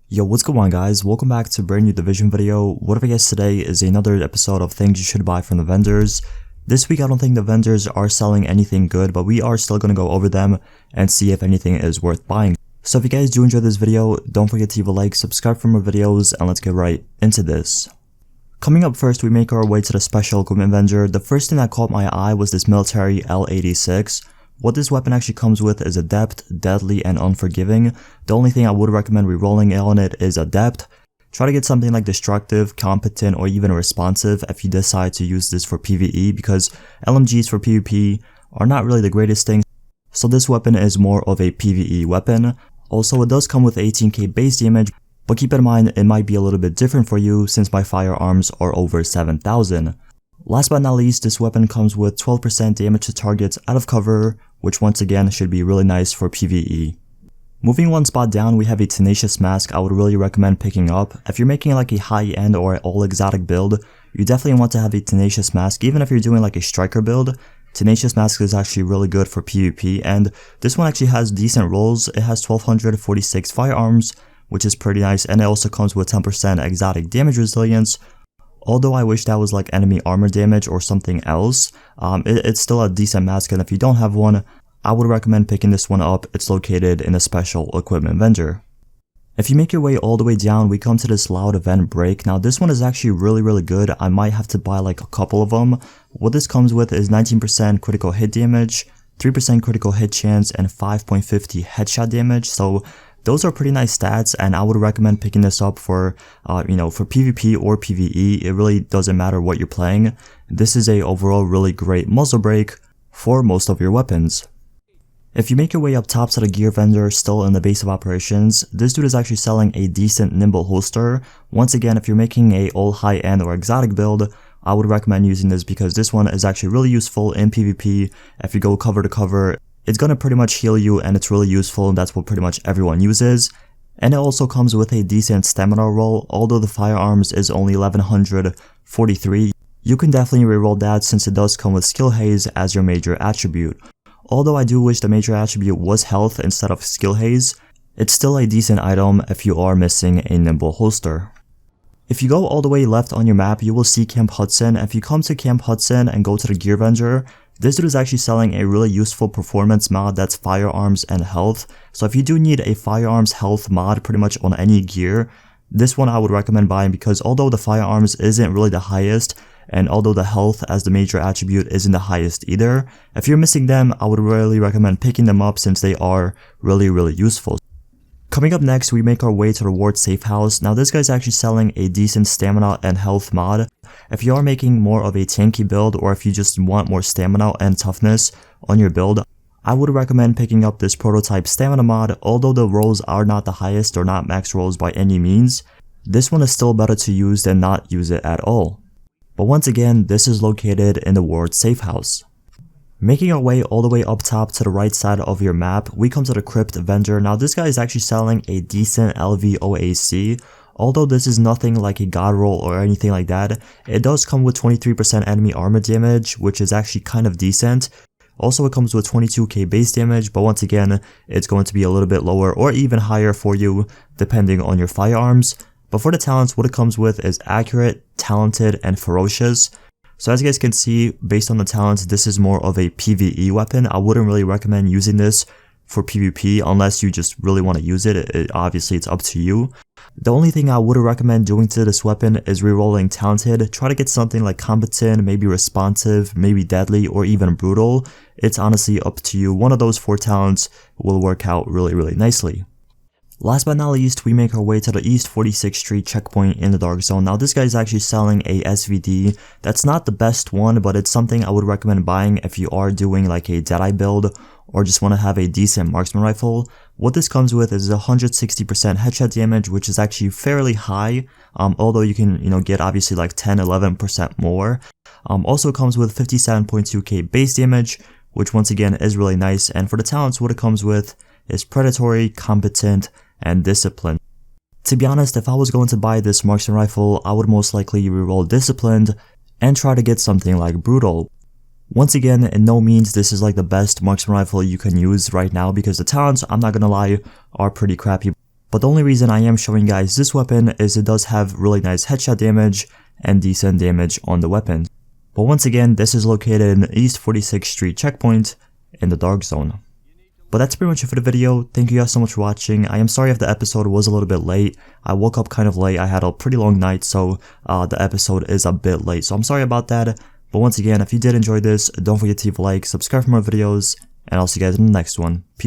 Yo, what's going on guys? Welcome back to a brand new Division video. What I guess today is another episode of things you should buy from the vendors. This week I don't think the vendors are selling anything good, but we are still going to go over them and see if anything is worth buying. So if you guys do enjoy this video, don't forget to leave a like, subscribe for more videos, and let's get right into this. Coming up first, we make our way to the special equipment vendor. The first thing that caught my eye was this military L86. What this weapon actually comes with is Adept, Deadly, and Unforgiving. The only thing I would recommend rerolling on it is Adept. Try to get something like Destructive, Competent, or even Responsive if you decide to use this for PvE, because LMGs for PvP are not really the greatest thing, so this weapon is more of a PvE weapon. Also, it does come with 18k base damage, but keep in mind it might be a little bit different for you since my firearms are over 7,000. Last but not least, this weapon comes with 12% damage to targets out of cover, which once again should be really nice for PvE. Moving one spot down, we have a Tenacious Mask I would really recommend picking up. If you're making like a high-end or all exotic build, you definitely want to have a Tenacious Mask. Even if you're doing like a striker build, Tenacious Mask is actually really good for PvP, and this one actually has decent rolls. It has 1246 firearms, which is pretty nice, and it also comes with 10% exotic damage resilience. Although I wish that was like enemy armor damage or something else, it's still a decent mask, and if you don't have one, I would recommend picking this one up. It's located in a special equipment vendor. If you make your way all the way down, we come to this Loud Event Break. Now this one is actually really good. I might have to buy like a couple of them. What this comes with is 19% critical hit damage, 3% critical hit chance, and 5.50 headshot damage. So those are pretty nice stats, and I would recommend picking this up for, for PvP or PvE. It really doesn't matter what you're playing. This is a overall really great muzzle brake for most of your weapons. If you make your way up top to the gear vendor still in the base of operations, this dude is actually selling a decent nimble holster. Once again, if you're making a all high-end or exotic build, I would recommend using this because this one is actually really useful in PvP. If you go cover to cover, it's gonna pretty much heal you, and it's really useful, and that's what pretty much everyone uses. And it also comes with a decent stamina roll. Although the firearms is only 1143, you can definitely reroll that since it does come with Skill Haze as your major attribute. Although I do wish the major attribute was health instead of Skill Haze, it's still a decent item if you are missing a nimble holster. If you go all the way left on your map, you will see Camp Hudson. If you come to Camp Hudson and go to the gear vendor, this dude is actually selling a really useful performance mod that's firearms and health. So if you do need a firearms health mod pretty much on any gear, this one I would recommend buying, because although the firearms isn't really the highest, and although the health as the major attribute isn't the highest either, if you're missing them, I would really recommend picking them up since they are really useful. Coming up next, we make our way to the Ward Safe House. Now this guy's actually selling a decent stamina and health mod. If you are making more of a tanky build, or if you just want more stamina and toughness on your build, I would recommend picking up this prototype stamina mod. Although the rolls are not the highest or not max rolls by any means, this one is still better to use than not use it at all. But once again, this is located in the Ward Safe House. Making our way all the way up top to the right side of your map, we come to the Crypt vendor. Now this guy is actually selling a decent LVOAC. Although this is nothing like a god roll or anything like that, it does come with 23% enemy armor damage, which is actually kind of decent. Also, it comes with 22k base damage, but once again, it's going to be a little bit lower or even higher for you depending on your firearms. But for the talents, what it comes with is Accurate, Talented, and Ferocious. So as you guys can see, based on the talents, this is more of a PvE weapon. I wouldn't really recommend using this for PvP unless you just really want to use it. Obviously, it's up to you. The only thing I would recommend doing to this weapon is rerolling Talented. Try to get something like Competent, maybe Responsive, maybe Deadly, or even Brutal. It's honestly up to you. One of those 4 talents will work out really nicely. Last but not least, we make our way to the East 46th Street checkpoint in the Dark Zone. Now this guy is actually selling a SVD. That's not the best one, but it's something I would recommend buying if you are doing like a Deadeye build or just want to have a decent marksman rifle. What this comes with is 160% headshot damage, which is actually fairly high, although you can get obviously like 10-11% more. Also comes with 57.2k base damage, which once again is really nice. And for the talents, what it comes with is Predatory, Competent, and Disciplined. To be honest, if I was going to buy this marksman rifle, I would most likely reroll Disciplined and try to get something like Brutal. Once again, in no means this is like the best marksman rifle you can use right now, because the talents, I'm not gonna lie, are pretty crappy. But the only reason I am showing guys this weapon is it does have really nice headshot damage and decent damage on the weapon. But once again, this is located in East 46th Street checkpoint in the dark zone. But that's pretty much it for the video. Thank you guys so much for watching. I am sorry if the episode was a little bit late. I woke up kind of late. I had a pretty long night, so the episode is a bit late. So I'm sorry about that. But once again, if you did enjoy this, don't forget to leave a like, subscribe for more videos, and I'll see you guys in the next one. Peace.